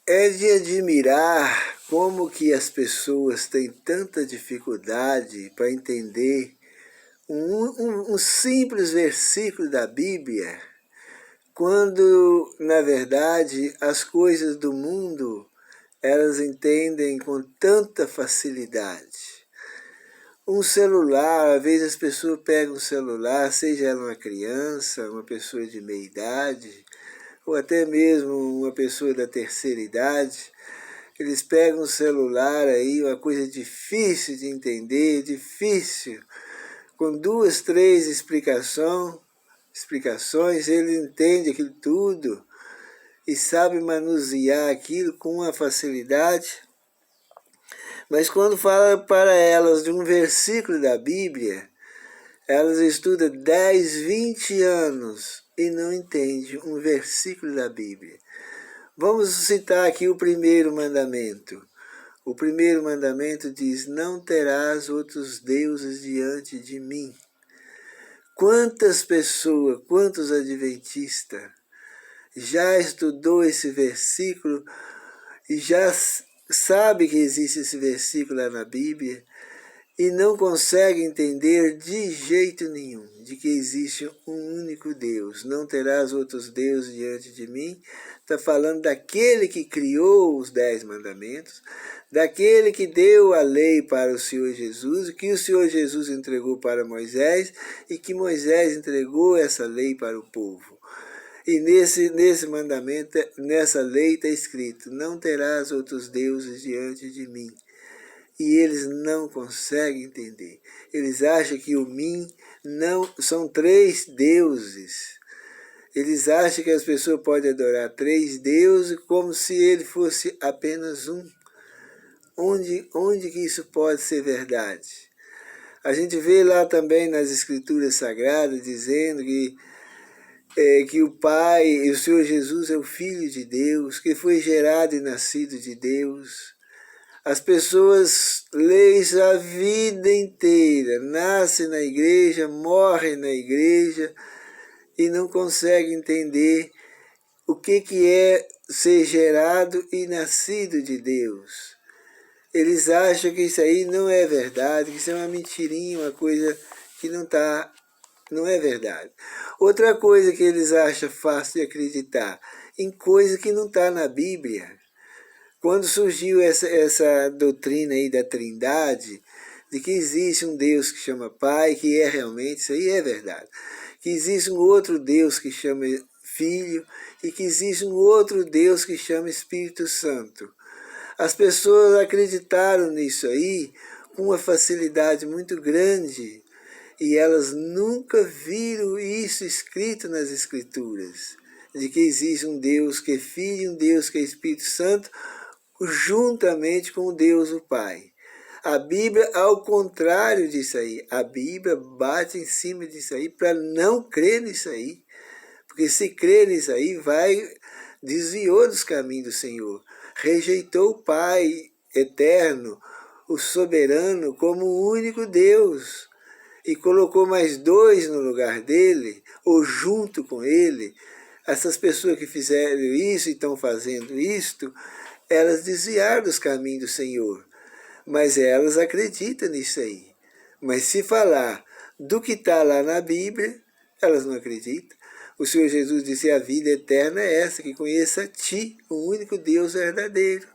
É de admirar como que as pessoas têm tanta dificuldade para entender um simples versículo da Bíblia, quando, na verdade, as coisas do mundo elas entendem com tanta facilidade. Um celular, às vezes as pessoas pegam um celular, seja ela uma criança, uma pessoa de meia idade, ou até mesmo uma pessoa da terceira idade, eles pegam o celular aí, uma coisa difícil de entender, difícil, com duas, três explicações, ele entende aquilo tudo e sabe manusear aquilo com uma facilidade. Mas quando fala para elas de um versículo da Bíblia, elas estudam 10, 20 anos e não entendem um versículo da Bíblia. Vamos citar aqui o primeiro mandamento. O primeiro mandamento diz: não terás outros deuses diante de mim. Quantas pessoas, quantos adventistas já estudou esse versículo e já sabe que existe esse versículo lá na Bíblia e não consegue entender de jeito nenhum de que existe um único Deus. Não terás outros deuses diante de mim. Está falando daquele que criou os 10 mandamentos, daquele que deu a lei para o Senhor Jesus, que o Senhor Jesus entregou para Moisés e que Moisés entregou essa lei para o povo. E nesse mandamento, nessa lei está escrito: não terás outros deuses diante de mim. E eles não conseguem entender. Eles acham que o mim não são 3 deuses. Eles acham que as pessoas podem adorar 3 deuses como se ele fosse apenas um. Onde que isso pode ser verdade? A gente vê lá também nas Escrituras Sagradas dizendo que o Pai, o Senhor Jesus é o Filho de Deus, que foi gerado e nascido de Deus. As pessoas leem isso a vida inteira, nascem na igreja, morrem na igreja e não conseguem entender o que é ser gerado e nascido de Deus. Eles acham que isso aí não é verdade, que isso é uma mentirinha, uma coisa que não é verdade. Outra coisa que eles acham fácil de acreditar, em coisa que não está na Bíblia. Quando surgiu essa doutrina aí da Trindade, de que existe um Deus que chama Pai, que é realmente, isso aí é verdade. Que existe um outro Deus que chama Filho, e que existe um outro Deus que chama Espírito Santo. As pessoas acreditaram nisso aí com uma facilidade muito grande, e elas nunca viram isso escrito nas Escrituras, de que existe um Deus que é Filho e um Deus que é Espírito Santo, juntamente com o Deus o Pai. A Bíblia, ao contrário disso aí, a Bíblia bate em cima disso aí para não crer nisso aí. Porque se crer nisso aí, desviou dos caminhos do Senhor. Rejeitou o Pai eterno, o soberano, como o único Deus. E colocou mais 2 no lugar dele, ou junto com ele. Essas pessoas que fizeram isso e estão fazendo isto, elas desviaram dos caminhos do Senhor, mas elas acreditam nisso aí. Mas se falar do que está lá na Bíblia, elas não acreditam. O Senhor Jesus disse: a vida eterna é essa, que conheça a Ti, o único Deus verdadeiro,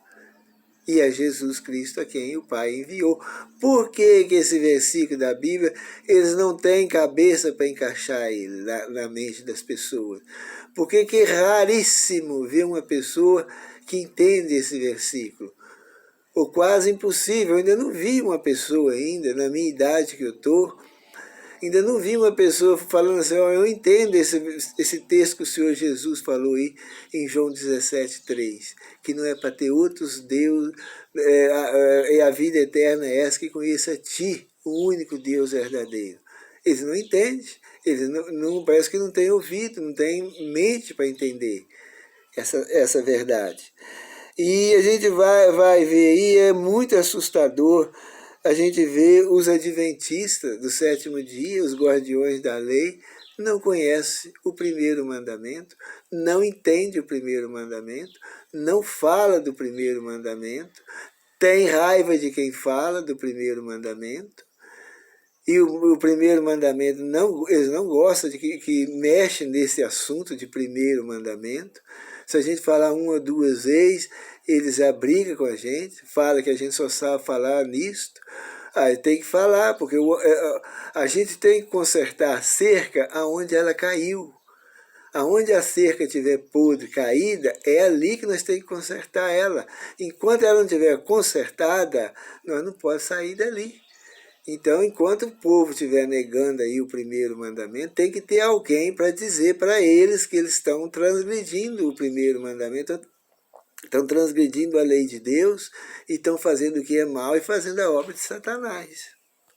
e a Jesus Cristo a quem o Pai enviou. Por que esse versículo da Bíblia, eles não têm cabeça para encaixar ele na mente das pessoas? Porque que é raríssimo ver uma pessoa que entende esse versículo. Ou quase impossível. Eu ainda não vi uma pessoa ainda, na minha idade que eu estou, ainda não vi uma pessoa falando assim: eu entendo esse texto que o Senhor Jesus falou aí em João 17:3, que não é para ter outros deuses, a vida eterna é essa, que conheça a Ti, o único Deus verdadeiro. Eles não entendem, eles não parece que não têm ouvido, não têm mente para entender essa verdade. E a gente vai ver aí, é muito assustador a gente vê os adventistas do 7º dia, os guardiões da lei, não conhece o primeiro mandamento, não entende o primeiro mandamento, não fala do primeiro mandamento, tem raiva de quem fala do primeiro mandamento, e o primeiro mandamento, eles não gostam de que mexe nesse assunto de primeiro mandamento. Se a gente falar uma ou duas vezes, eles já brigam com a gente, falam que a gente só sabe falar nisto. Aí tem que falar, porque a gente tem que consertar a cerca aonde ela caiu. Aonde a cerca estiver podre, caída, é ali que nós temos que consertar ela. Enquanto ela não estiver consertada, nós não podemos sair dali. Então, enquanto o povo estiver negando aí o primeiro mandamento, tem que ter alguém para dizer para eles que eles estão transgredindo o primeiro mandamento, estão transgredindo a lei de Deus e estão fazendo o que é mal e fazendo a obra de Satanás.